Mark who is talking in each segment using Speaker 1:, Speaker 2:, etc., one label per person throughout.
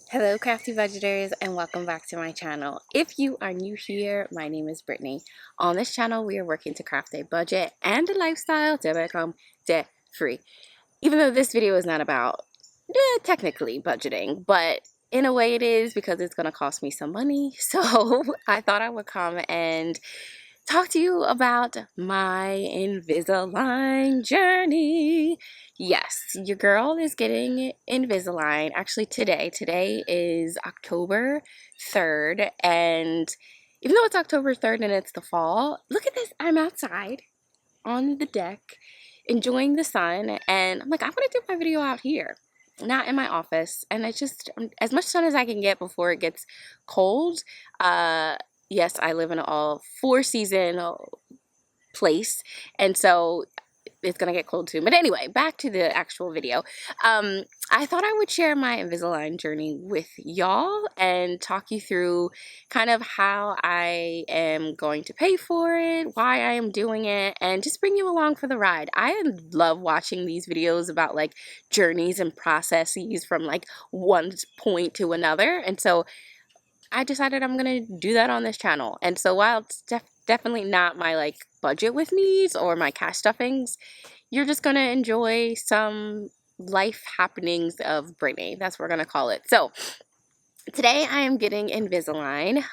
Speaker 1: Hello crafty budgeters and welcome back to my channel. If you are new here, my name is Brittany. On this channel we are working to craft a budget and a lifestyle to become debt free. Even though this video is not about technically budgeting, but in a way it is because it's going to cost me some money. So I thought I would come and talk to you about my Invisalign journey. Yes, your girl is getting Invisalign actually today. Today is October 3rd, and even though it's October 3rd and it's the fall, look at this. I'm outside on the deck enjoying the sun, and I'm like, I'm gonna do my video out here, not in my office. And it's just as much sun as I can get before it gets cold. Yes, I live in an all four season place, and so it's gonna get cold soon. But anyway, back to the actual video. I thought I would share my Invisalign journey with y'all and talk you through kind of how I am going to pay for it, why I am doing it, and just bring you along for the ride. I love watching these videos about like journeys and processes from like one point to another, and so I decided I'm gonna do that on this channel. And so while it's definitely not my like budget with me's or my cash stuffings, you're just gonna enjoy some life happenings of Brittany. That's what we're gonna call it. So today I am getting Invisalign.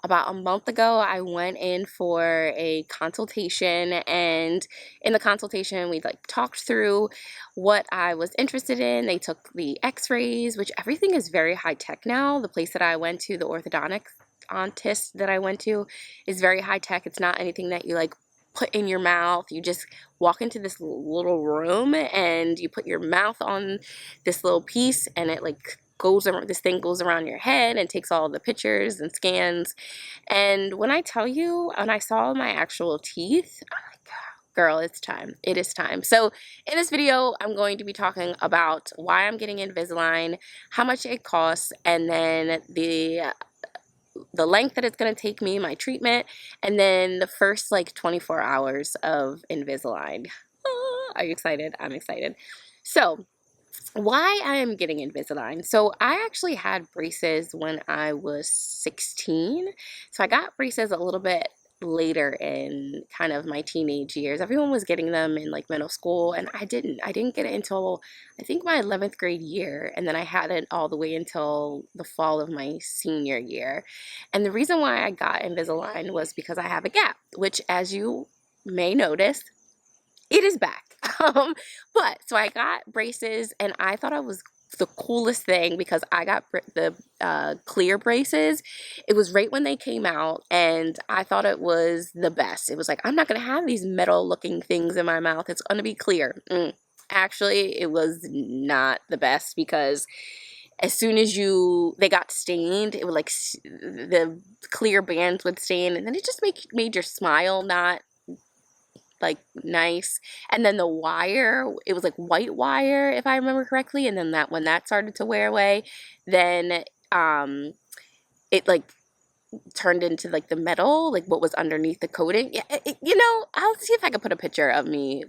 Speaker 1: About a month ago, I went in for a consultation, and in the consultation, we like talked through what I was interested in. They took the x-rays, which everything is very high tech now. The place that I went to, the orthodontist that I went to, is very high tech. It's not anything that you like put in your mouth. You just walk into this little room and you put your mouth on this little piece, and it like goes around, this thing goes around your head and takes all the pictures and scans. And when I tell you, when I saw my actual teeth, I'm like, girl, it's time. It is time. So in this video, I'm going to be talking about why I'm getting Invisalign, how much it costs, and then the length that it's going to take me, my treatment, and then the first like 24 hours of Invisalign. Are you excited? I'm excited. So why I am getting Invisalign. So I actually had braces when I was 16. So I got braces a little bit later in kind of my teenage years. Everyone was getting them in like middle school, and I didn't. I didn't get it until I think my 11th grade year, and then I had it all the way until the fall of my senior year. And the reason why I got Invisalign was because I have a gap, which, as you may notice, it is back. But so I got braces, and I thought it was the coolest thing because I got the clear braces. It was right when they came out, and I thought it was the best. It was like, I'm not going to have these metal looking things in my mouth. It's going to be clear. Actually, it was not the best because as soon as they got stained, it would like the clear bands would stain, and then it just made your smile not like nice. And then the wire, it was like white wire if I remember correctly, and then that when that started to wear away, then it like turned into like the metal, like what was underneath the coating. Yeah, I'll see if I can put a picture of me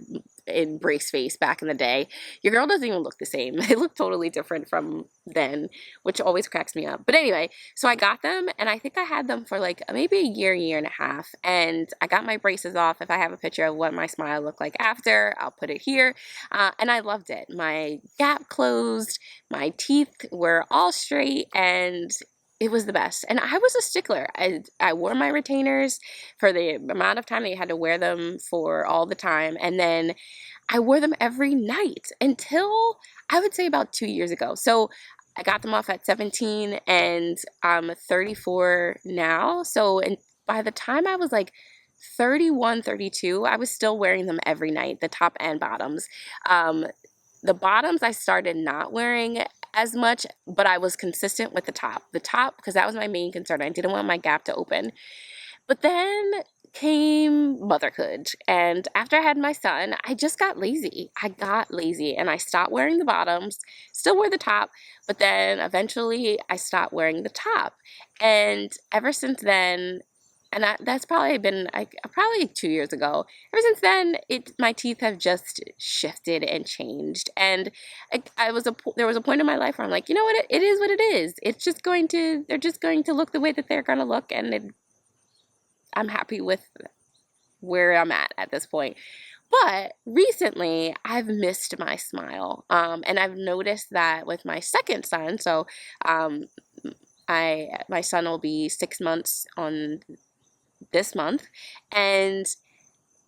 Speaker 1: in brace face back in the day. Your girl doesn't even look the same. They look totally different from then, which always cracks me up. But anyway, so I got them, and I think I had them for like maybe a year and a half, and I got my braces off. If I have a picture of what my smile looked like after, I'll put it here. And I loved it. My gap closed, my teeth were all straight, and it was the best. And I was a stickler. I wore my retainers for the amount of time that you had to wear them for all the time. And then I wore them every night until I would say about 2 years ago. So I got them off at 17, and I'm 34 now. So by the time I was like 31, 32, I was still wearing them every night, the top and bottoms. The bottoms I started not wearing as much, but I was consistent with the top. The top, because that was my main concern. I didn't want my gap to open. But then came motherhood, and after I had my son, I just got lazy. I got lazy, and I stopped wearing the bottoms, still wore the top, but then eventually I stopped wearing the top. And ever since then, and that's probably been like probably 2 years ago. Ever since then, my teeth have just shifted and changed. And there was a point in my life where I'm like, you know what, it is what it is. They're just going to look the way that they're going to look, and I'm happy with where I'm at this point. But recently, I've missed my smile, and I've noticed that with my second son. So, my son will be 6 months on this month, and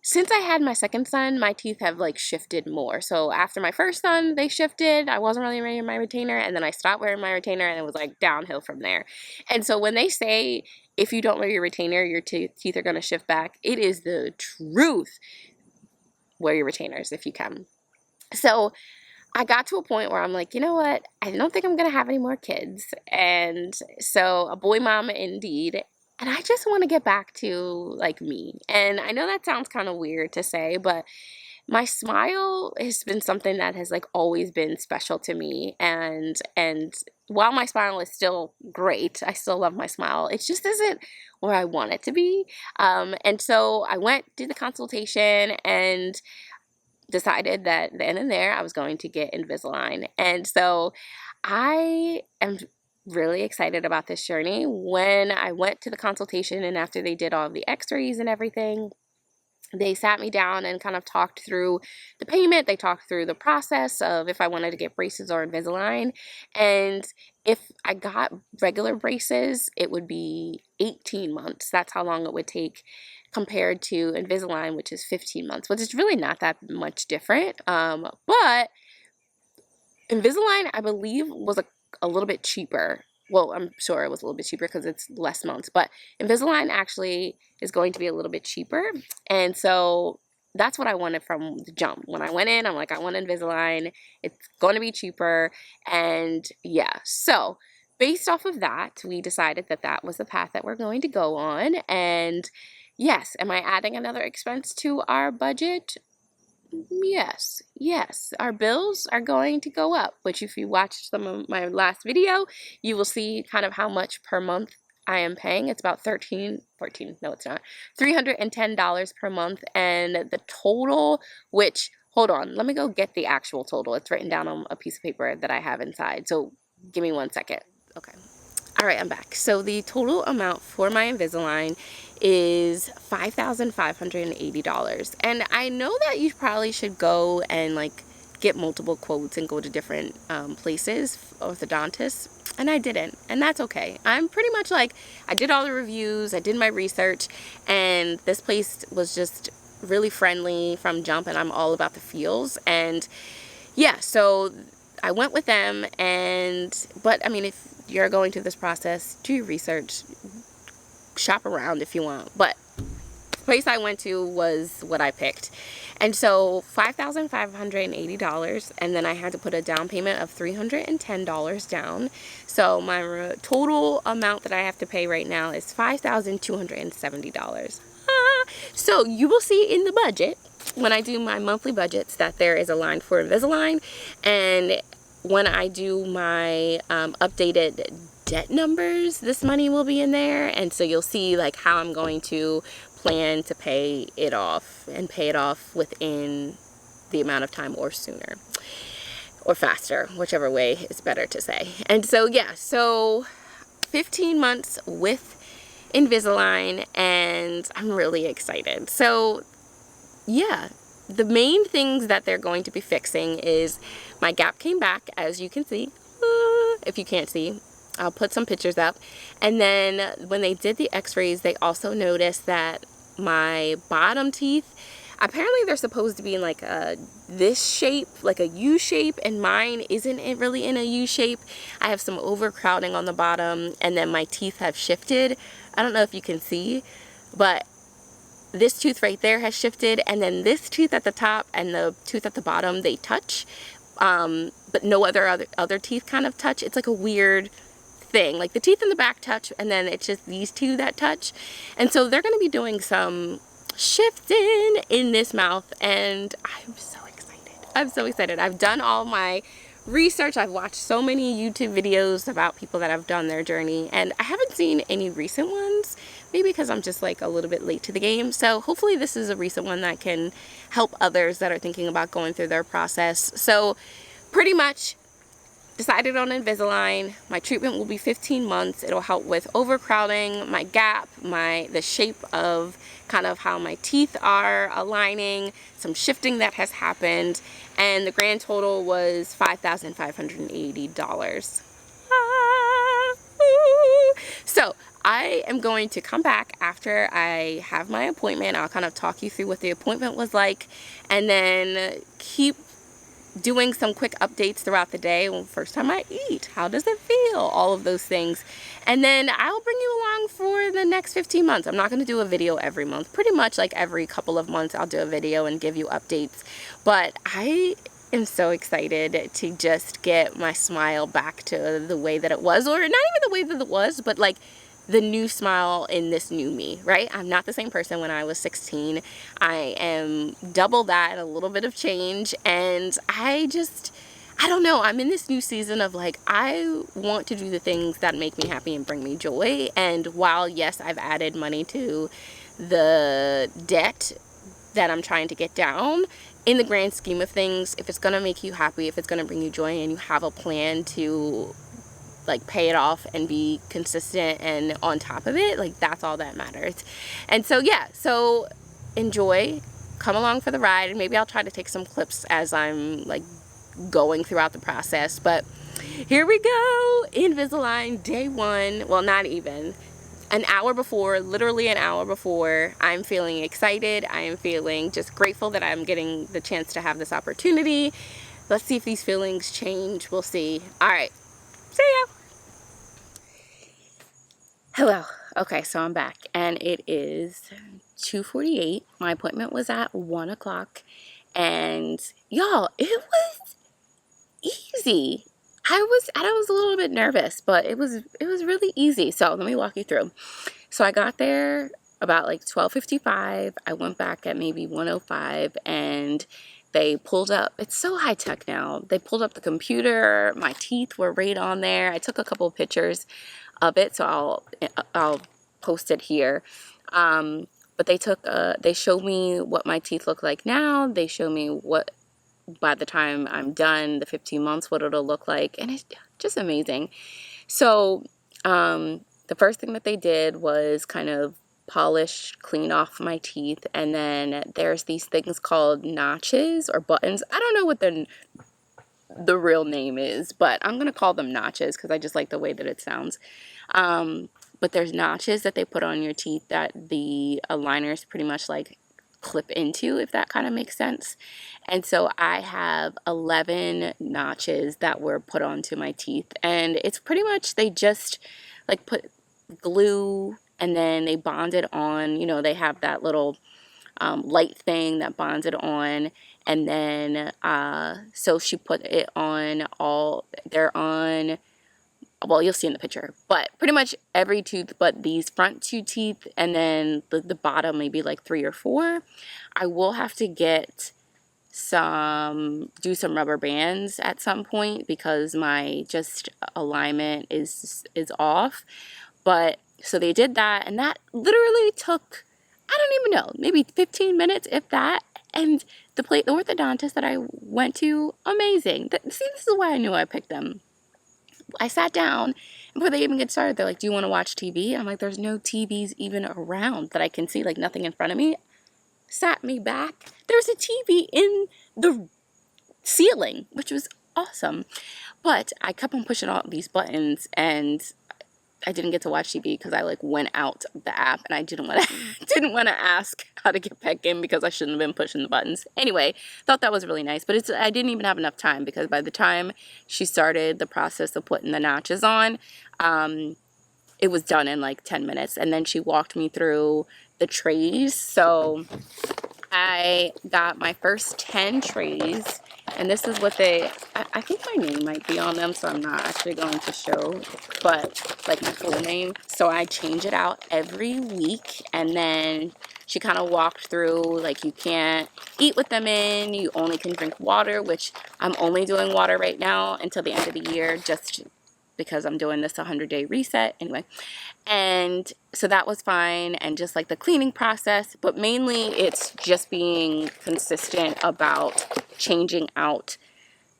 Speaker 1: since I had my second son, my teeth have like shifted more. So after my first son, they shifted. I wasn't really wearing my retainer, and then I stopped wearing my retainer, and it was like downhill from there. And so when they say if you don't wear your retainer, your teeth are going to shift back, it is the truth. Wear your retainers if you can. So I got to a point where I'm like, you know what? I don't think I'm going to have any more kids. And so a boy mom indeed. And I just want to get back to like me. And I know that sounds kind of weird to say, but my smile has been something that has like always been special to me. And while my smile is still great, I still love my smile, it just isn't where I want it to be. And so I went to the consultation and decided that then and there I was going to get Invisalign. And so I am really excited about this journey. When I went to the consultation and after they did all of the x-rays and everything, they sat me down and kind of talked through the payment. They talked through the process of if I wanted to get braces or Invisalign. And if I got regular braces, it would be 18 months. That's how long it would take compared to Invisalign, which is 15 months, which is really not that much different. But Invisalign, I believe, was a little bit cheaper. Well, I'm sure it was a little bit cheaper because it's less months, but Invisalign actually is going to be a little bit cheaper. And so that's what I wanted from the jump. When I went in, I'm like, I want Invisalign. It's going to be cheaper. And yeah, so based off of that, we decided that that was the path that we're going to go on. And yes, am I adding another expense to our budget? Yes, our bills are going to go up, which if you watched some of my last video, you will see kind of how much per month I am paying. It's about no, it's not, $310 per month. And the total, which, hold on, let me go get the actual total. It's written down on a piece of paper that I have inside. So give me 1 second. Okay. All right, I'm back. So the total amount for my Invisalign is $5,580. And I know that you probably should go and like get multiple quotes and go to different places, orthodontists, and I didn't. And that's okay. I'm pretty much like, I did all the reviews, I did my research, and this place was just really friendly from jump, and I'm all about the feels. And yeah, so I went with them, but I mean, if you're going through this process, do your research, shop around if you want. But the place I went to was what I picked. And so $5,580, and then I had to put a down payment of $310 down. So my total amount that I have to pay right now is $5,270. So you will see in the budget, when I do my monthly budgets, that there is a line for Invisalign. And when I do my updated debt numbers, this money will be in there. And so you'll see like how I'm going to plan to pay it off, and pay it off within the amount of time or sooner or faster, whichever way is better to say. And so yeah, so 15 months with Invisalign, and I'm really excited. So yeah, the main things that they're going to be fixing is my gap came back, as you can see. If you can't see, I'll put some pictures up. And then when they did the x-rays, they also noticed that my bottom teeth, apparently they're supposed to be in like this shape, like a U shape, and mine isn't really in a U shape. I have some overcrowding on the bottom, and then my teeth have shifted. I don't know if you can see, but this tooth right there has shifted, and then this tooth at the top and the tooth at the bottom, they touch, but no other teeth kind of touch. It's like a weird thing. Like the teeth in the back touch, and then it's just these two that touch. And so they're going to be doing some shifting in this mouth, and I'm so excited. I'm so excited. I've done all my research, I've watched so many YouTube videos about people that have done their journey, and I haven't seen any recent ones, maybe because I'm just like a little bit late to the game. So hopefully this is a recent one that can help others that are thinking about going through their process. So pretty much decided on Invisalign. My treatment will be 15 months. It'll help with overcrowding, my gap, the shape of kind of how my teeth are aligning, some shifting that has happened, and the grand total was $5,580. So I am going to come back after I have my appointment. I'll kind of talk you through what the appointment was like, and then keep doing some quick updates throughout the day. Well, first time I eat, how does it feel? All of those things. And then I'll bring you along for the next 15 months. I'm not going to do a video every month. Pretty much like every couple of months I'll do a video and give you updates. But I am so excited to just get my smile back to the way that it was, or not even the way that it was, but like the new smile in this new me, right? I'm not the same person when I was 16. I am double that, a little bit of change, and I don't know, I'm in this new season of like, I want to do the things that make me happy and bring me joy. And while, yes, I've added money to the debt that I'm trying to get down, in the grand scheme of things, if it's gonna make you happy, if it's gonna bring you joy, and you have a plan to like pay it off and be consistent and on top of it, like that's all that matters. And so yeah, so enjoy, come along for the ride, and maybe I'll try to take some clips as I'm like going throughout the process. But here we go, Invisalign day one. Well, not even an hour before, literally an hour before. I'm feeling excited. I am feeling just grateful that I'm getting the chance to have this opportunity. Let's see if these feelings change. We'll see. All right, see ya. Hello. Okay, so I'm back, and it is 2:48. My appointment was at 1 o'clock, and y'all, it was easy. I was a little bit nervous, but it was really easy. So let me walk you through. So I got there about like 12:55. I went back at maybe 1:05, and they pulled up, it's so high tech now. They pulled up the computer. My teeth were right on there. I took a couple of pictures of it, so I'll post it here. But they showed me what my teeth look like now. They show me what, by the time I'm done, the 15 months, what it'll look like, and it's just amazing. So the first thing that they did was kind of polish, clean off my teeth, and then there's these things called notches or buttons. I don't know what the real name is, but I'm gonna call them notches because I just like the way that it sounds. But there's notches that they put on your teeth that the aligners pretty much like clip into, if that kind of makes sense. And so I have 11 notches that were put onto my teeth, and it's pretty much, they just like put glue and then they bond it on. You know, they have that little light thing that bonds it on. And then, so she put it on they're on, well, you'll see in the picture, but pretty much every tooth but these front two teeth, and then the bottom, maybe like 3 or 4. I will have to do some rubber bands at some point because my just alignment is off. But so they did that, and that literally took, I don't even know, maybe 15 minutes, if that. And the orthodontist that I went to, amazing. See, this is why I knew I picked them. I sat down, and before they even get started, they're like, do you want to watch TV? I'm like, there's no TVs even around that I can see, like nothing in front of me. Sat me back. There's a TV in the ceiling, which was awesome. But I kept on pushing all these buttons, and I didn't get to watch TV because I like went out of the app, and I didn't want to ask how to get back in because I shouldn't have been pushing the buttons. Anyway, thought that was really nice, but I didn't even have enough time because by the time she started the process of putting the notches on, it was done in like 10 minutes, and then she walked me through the trays. So I got my first 10 trays, and this is what I think my name might be on them, so I'm not actually going to show, but like my full name. So I change it out every week, and then she kind of walked through, like, you can't eat with them in, you only can drink water, which I'm only doing water right now until the end of the year, just because I'm doing this 100-day reset anyway. And so that was fine, and just like the cleaning process, but mainly it's just being consistent about changing out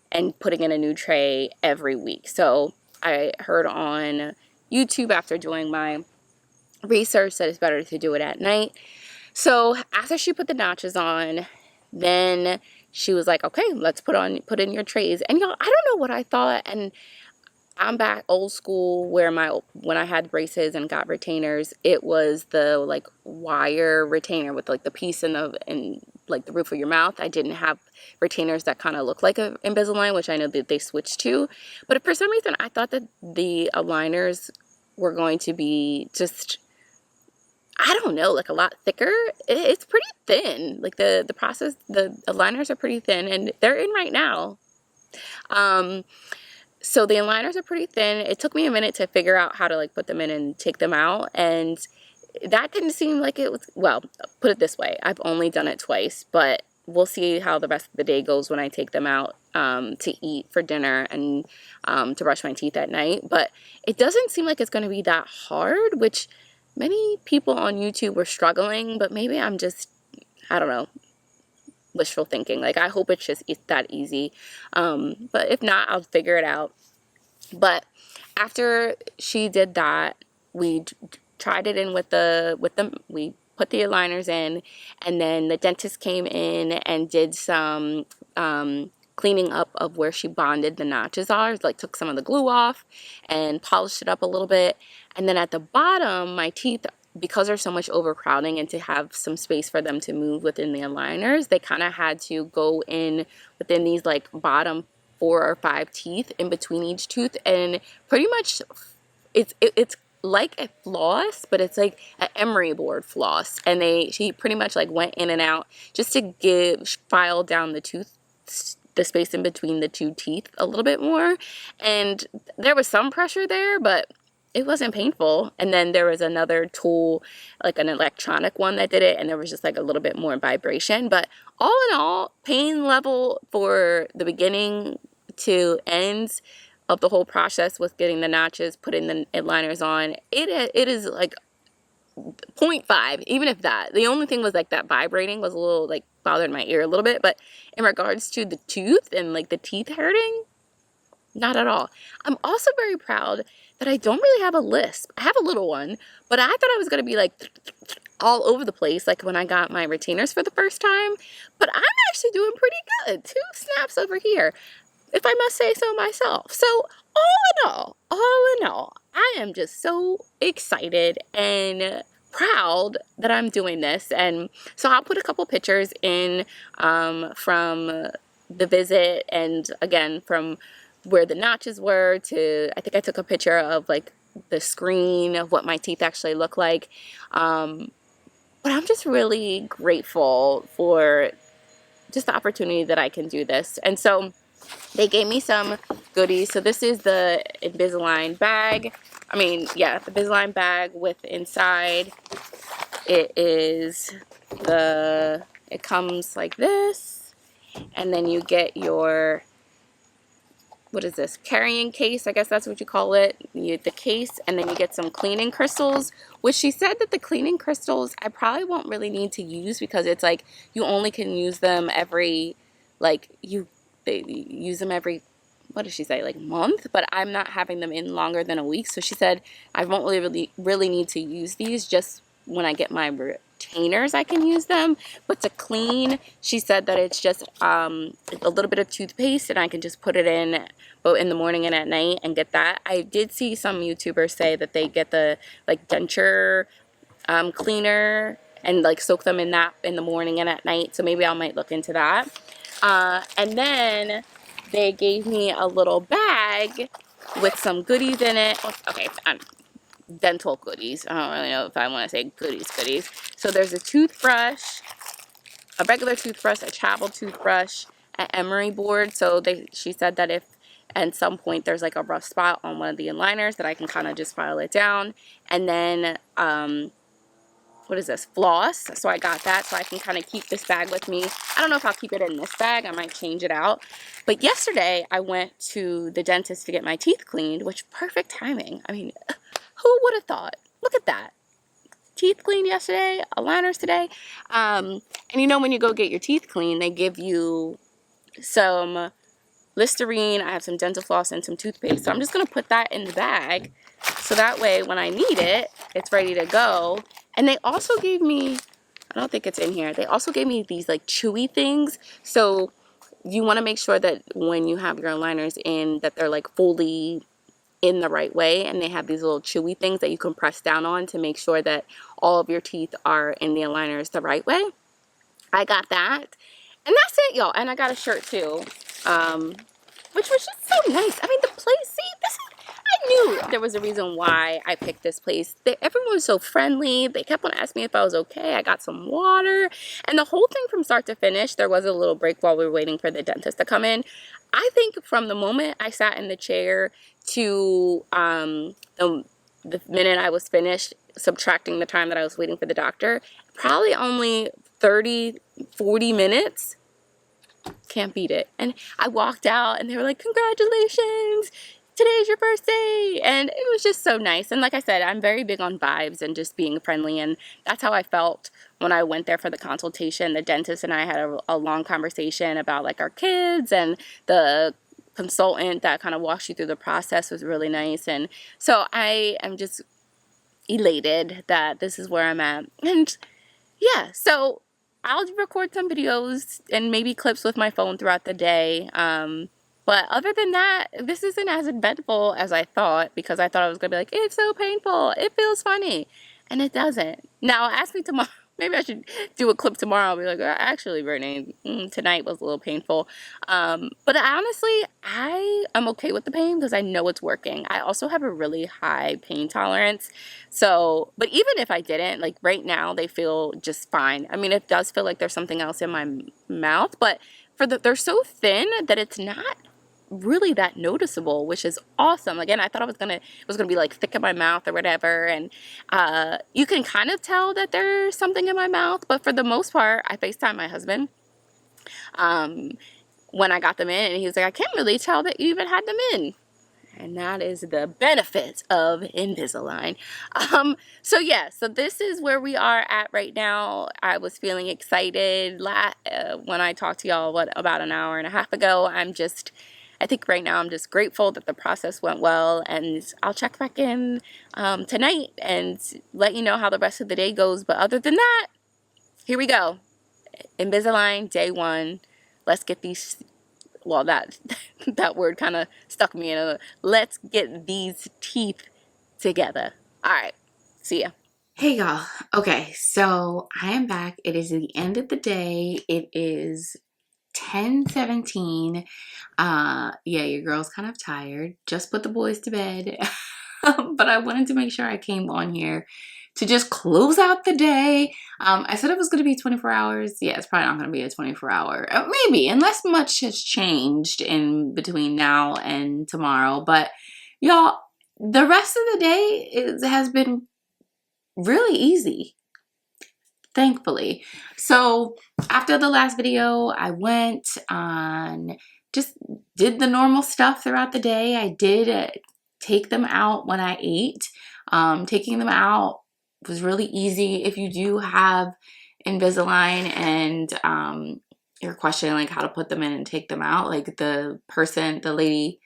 Speaker 1: and putting in a new tray every week. So I heard on YouTube after doing my research that it's better to do it at night. So after she put the notches on, then she was like, okay, let's put in your trays. And y'all, I don't know what I thought, and I'm back old school where when I had braces and got retainers, it was the like wire retainer with like the piece in like the roof of your mouth. I didn't have retainers that kind of look like an Invisalign, which I know that they switched to. But for some reason, I thought that the aligners were going to be just, I don't know, like a lot thicker. It's pretty thin. Like the aligners are pretty thin, and they're in right now. So the aligners are pretty thin. It took me a minute to figure out how to like put them in and take them out, and that didn't seem like it was, well, put it this way, I've only done it twice, but we'll see how the rest of the day goes when I take them out to eat for dinner and to brush my teeth at night. But it doesn't seem like it's going to be that hard, which many people on YouTube were struggling, but maybe I'm just, I don't know, wishful thinking. Like, I hope it's that easy. But if not, I'll figure it out. But after she did that, we tried it in with we put the aligners in, and then the dentist came in and did some cleaning up of where she bonded the notches are, like took some of the glue off and polished it up a little bit. And then at the bottom, my teeth, because there's so much overcrowding and to have some space for them to move within the aligners, they kind of had to go in within these like bottom 4 or 5 teeth in between each tooth, and pretty much it's like a floss, but it's like an emery board floss, and she pretty much like went in and out just to file down the space in between the 2 teeth a little bit more. And there was some pressure there, but it wasn't painful. And then there was another tool, like an electronic one, that did it, and there was just like a little bit more vibration. But all in all, pain level for the beginning to ends of the whole process with getting the notches, putting the aligners on, it is like 0.5, even if that. The only thing was like that vibrating was a little like bothered my ear a little bit, but in regards to the tooth and like the teeth hurting, not at all. I'm also very proud that I don't really have a lisp. I have a little one, but I thought I was going to be like all over the place like when I got my retainers for the first time, but I'm actually doing pretty good. 2 snaps over here, if I must say so myself. So all in all, I am just so excited and proud that I'm doing this. And so I'll put a couple pictures in from the visit, and again from where the notches were to, I think I took a picture of like the screen of what my teeth actually look like. But I'm just really grateful for just the opportunity that I can do this. And so they gave me some goodies. So this is the Invisalign bag. I mean, yeah, the Invisalign bag with inside, it comes like this, and then you get your, what is this, carrying case, I guess that's what you call it, the case, and then you get some cleaning crystals, which she said that the cleaning crystals I probably won't really need to use, because it's like you only can use them every, like they use them every, what did she say, like month, but I'm not having them in longer than a week. So she said I won't really need to use these, just when I get my retainers I can use them. But to clean, she said that it's just a little bit of toothpaste, and I can just put it in both in the morning and at night and get that. I did see some YouTubers say that they get the like denture cleaner and like soak them in that in the morning and at night, so maybe I might look into that. And then they gave me a little bag with some goodies in it. Okay, dental goodies. I don't really know if I want to say goodies. So there's a toothbrush, a regular toothbrush, a travel toothbrush, an emery board. So she said that if at some point there's like a rough spot on one of the aligners, that I can kind of just file it down. And then what is this, floss. So I got that so I can kind of keep this bag with me. I don't know if I'll keep it in this bag. I might change it out. But yesterday I went to the dentist to get my teeth cleaned, which perfect timing. I mean, who would have thought? Look at that. Teeth cleaned yesterday, aligners today. And you know, when you go get your teeth cleaned, they give you some Listerine. I have some dental floss and some toothpaste. So I'm just going to put that in the bag. So that way, when I need it, it's ready to go. And they also gave me, I don't think it's in here, they also gave me these like chewy things. So you want to make sure that when you have your aligners in, that they're like fully in the right way. And they have these little chewy things that you can press down on to make sure that all of your teeth are in the aligners the right way. I got that. And that's it, y'all. And I got a shirt too. Which was just so nice. I mean, the place, see, I knew there was a reason why I picked this place. Everyone was so friendly. They kept on asking me if I was okay. I got some water. And the whole thing from start to finish, there was a little break while we were waiting for the dentist to come in. I think from the moment I sat in the chair to the minute I was finished, subtracting the time that I was waiting for the doctor, probably only 30, 40 minutes. Can't beat it. And I walked out and they were like, congratulations, today's your first day. And it was just so nice. And like I said, I'm very big on vibes and just being friendly, and that's how I felt when I went there for the consultation. The dentist and I had a long conversation about like our kids, and the consultant that kind of walks you through the process was really nice. And so I am just elated that this is where I'm at. And yeah, so I'll record some videos and maybe clips with my phone throughout the day. But other than that, this isn't as eventful as I thought, because I thought I was going to be like, it's so painful. It feels funny. And it doesn't. Now, ask me tomorrow. Maybe I should do a clip tomorrow. I'll be like, actually, Brittany, tonight was a little painful. But honestly, I am okay with the pain because I know it's working. I also have a really high pain tolerance. So, but even if I didn't, like right now, they feel just fine. I mean, it does feel like there's something else in my mouth, but they're so thin that it's not really that noticeable, which is awesome. Again, I thought it was gonna be like thick in my mouth or whatever, and you can kind of tell that there's something in my mouth, but for the most part, I FaceTime my husband when I got them in, and he was like, I can't really tell that you even had them in. And that is the benefit of Invisalign. So yeah, so this is where we are at right now. I was feeling excited when I talked to y'all, about an hour and a half ago. I think right now I'm just grateful that the process went well, and I'll check back in tonight and let you know how the rest of the day goes. But other than that, here we go. Invisalign, day 1. Let's get these, well, that word kind of stuck me in. Let's get these teeth together. All right, see ya. Hey y'all. Okay, so I am back. It is the end of the day. It is 10:17. Yeah, your girl's kind of tired. Just put the boys to bed. But I wanted to make sure I came on here to just close out the day. I said it was going to be 24 hours. Yeah, it's probably not going to be a 24-hour. Maybe, unless much has changed in between now and tomorrow. But y'all, the rest of the day has been really easy, thankfully. So after the last video, I went on, just did the normal stuff throughout the day. I did take them out when I ate. Taking them out was really easy. If you do have Invisalign and you're questioning like how to put them in and take them out, like the lady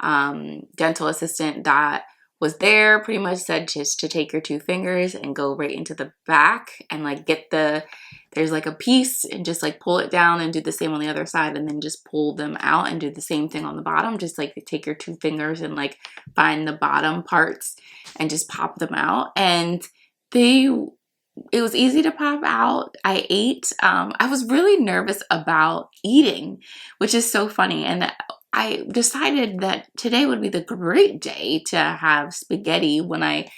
Speaker 1: dental assistant that was there pretty much said just to take your 2 fingers and go right into the back and like there's like a piece and just like pull it down and do the same on the other side, and then just pull them out and do the same thing on the bottom. Just like take your 2 fingers and like find the bottom parts and just pop them out. And it was easy to pop out. I ate. I was really nervous about eating, which is so funny. And I decided that today would be the great day to have spaghetti when I,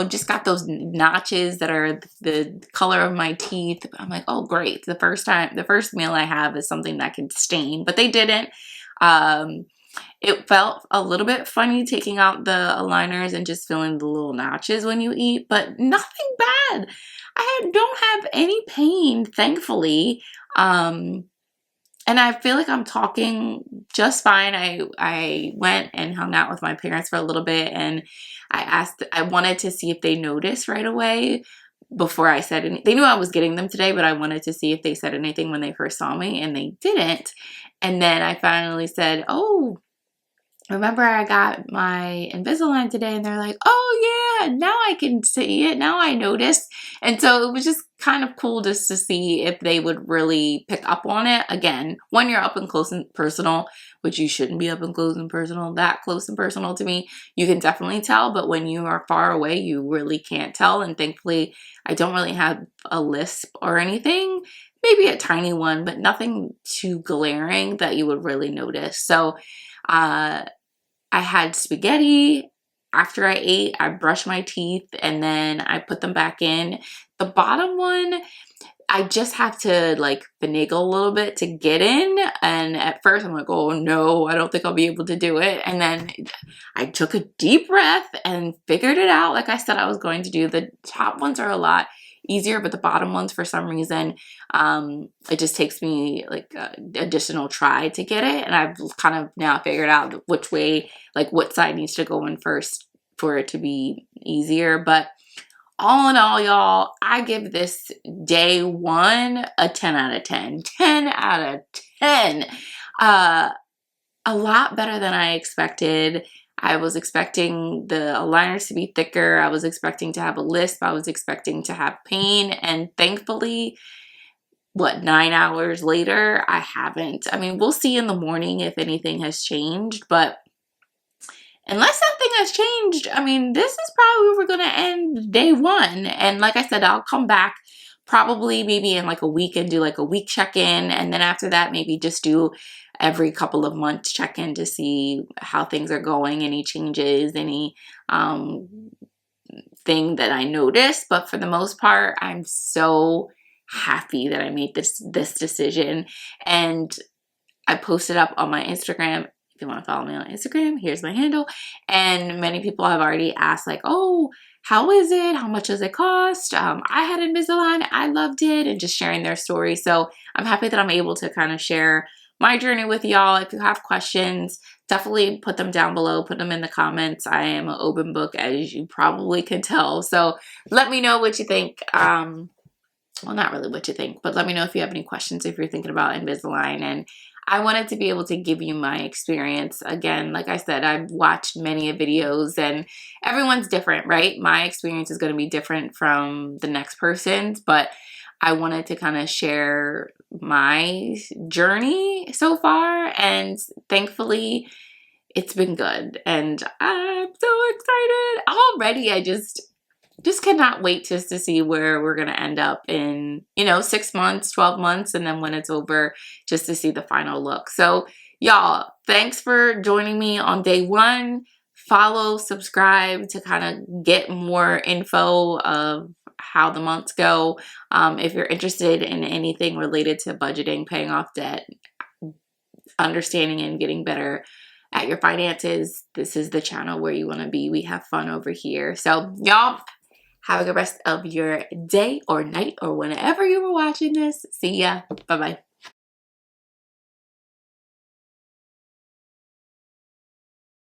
Speaker 1: just got those notches that are the color of my teeth. I'm like, oh, great. The first meal I have is something that can stain, but they didn't. It felt a little bit funny taking out the aligners and just feeling the little notches when you eat, but nothing bad. I don't have any pain, thankfully. And I feel like I'm talking just fine. I went and hung out with my parents for a little bit, and I wanted to see if they noticed right away before I said anything. They knew I was getting them today, but I wanted to see if they said anything when they first saw me, and they didn't. And then I finally said, "Oh, remember I got my Invisalign today," and they're like, "Oh yeah, now I can see it. Now I noticed." And so it was just kind of cool just to see if they would really pick up on it. Again, when you're up and close and personal, which you shouldn't be up and close and personal, that close and personal to me, you can definitely tell. But when you are far away, you really can't tell. And thankfully, I don't really have a lisp or anything. Maybe a tiny one, but nothing too glaring that you would really notice. So, I had spaghetti. After I ate, I brushed my teeth and then I put them back in. The bottom one, I just have to like finagle a little bit to get in. And at first I'm like, oh no, I don't think I'll be able to do it. And then I took a deep breath and figured it out like I said I was going to do. The top ones are a lot easier, but the bottom ones, for some reason, it just takes me like additional try to get it. And I've kind of now figured out which way, like what side needs to go in first for it to be easier. But all in all, y'all, I give this day one a 10 out of 10. 10 out of 10. A lot better than I expected. I was expecting the aligners to be thicker. I was expecting to have a lisp. I was expecting to have pain. And thankfully, 9 hours later, I haven't. I mean, we'll see in the morning if anything has changed, but unless something has changed, I mean, this is probably where we're going to end day one. And like I said, I'll come back probably maybe in like a week and do like a week check-in. And then after that, maybe just do every couple of months check-in to see how things are going, any changes, any thing that I noticed. But for the most part, I'm so happy that I made this decision. And I posted up on my Instagram. If you want to follow me on Instagram, here's my handle. And many people have already asked like, oh, how is it? How much does it cost? I had Invisalign. I loved it, and just sharing their story. So I'm happy that I'm able to kind of share my journey with y'all. If you have questions, definitely put them down below. Put them in the comments. I am an open book, as you probably can tell. So let me know what you think. Well, not really what you think, but let me know if you have any questions, if you're thinking about Invisalign. And I wanted to be able to give you my experience. Again, like I said, I've watched many videos and everyone's different, right? My experience is going to be different from the next person's, but I wanted to kind of share my journey so far, and thankfully it's been good. And I'm so excited already. I just cannot wait just to see where we're going to end up in, 6 months, 12 months, and then when it's over, just to see the final look. So y'all, thanks for joining me on day one. Follow, subscribe to kind of get more info of how the months go. If you're interested in anything related to budgeting, paying off debt, understanding and getting better at your finances, this is the channel where you want to be. We have fun over here. So y'all, have a good rest of your day or night or whenever you were watching this. See ya. Bye-bye.